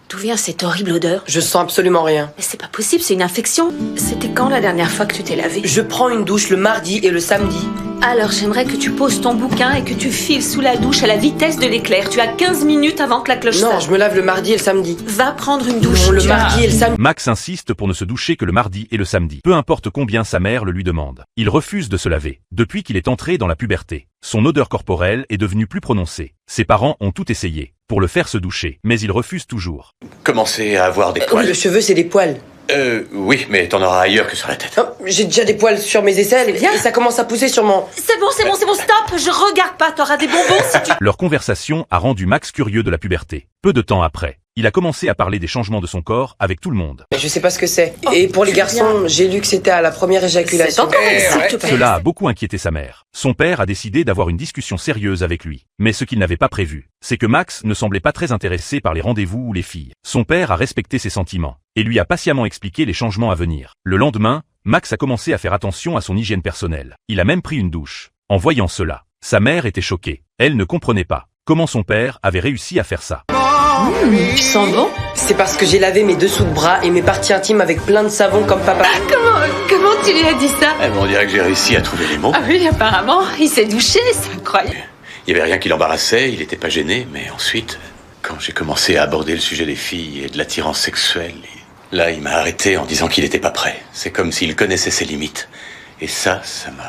D'où vient cette horrible odeur? Je sens absolument rien. Mais c'est pas possible, c'est une infection. C'était quand la dernière fois que tu t'es lavé? Je prends une douche le mardi et le samedi. Alors j'aimerais que tu poses ton bouquin et que tu files sous la douche à la vitesse de l'éclair. Tu as 15 minutes avant que la cloche sonne. Non, je me lave le mardi et le samedi. Va prendre une douche. Non, le mardi et le samedi. Max insiste pour ne se doucher que le mardi et le samedi, peu importe combien sa mère le lui demande. Il refuse de se laver. Depuis qu'il est entré dans la puberté, son odeur corporelle est devenue plus prononcée. Ses parents ont tout essayé pour le faire se doucher, mais il refuse toujours. Commencer à avoir des poils. Le cheveu, c'est des poils. Oui, mais t'en auras ailleurs que sur la tête. Oh, j'ai déjà des poils sur mes aisselles C'est bien. et ça commence à pousser sur mon... C'est bon, stop. Je regarde pas, t'auras des bonbons si tu... Leur conversation a rendu Max curieux de la puberté. Peu de temps après, il a commencé à parler des changements de son corps avec tout le monde. Je sais pas ce que c'est. Oh, Et pour les Julien. garçons, j'ai lu que c'était à la première C'est éjaculation. encore s'il te plaît. Cela a beaucoup inquiété sa mère. Son père a décidé d'avoir une discussion sérieuse avec lui. Mais ce qu'il n'avait pas prévu, c'est que Max ne semblait pas très intéressé par les rendez-vous ou les filles. Son père a respecté ses sentiments et lui a patiemment expliqué les changements à venir. Le lendemain, Max a commencé à faire attention à son hygiène personnelle. Il a même pris une douche. En voyant cela, sa mère était choquée. Elle ne comprenait pas comment son père avait réussi à faire ça. Tu sens bon? C'est parce que j'ai lavé mes dessous de bras et mes parties intimes avec plein de savon comme papa. Comment tu lui as dit ça? On dirait que j'ai réussi à trouver les mots. Ah oui, apparemment, il s'est douché, c'est incroyable. Il y avait rien qui l'embarrassait, il était pas gêné, mais ensuite, quand j'ai commencé à aborder le sujet des filles et de l'attirance sexuelle, là, il m'a arrêté en disant qu'il était pas prêt. C'est comme s'il connaissait ses limites. Et ça m'a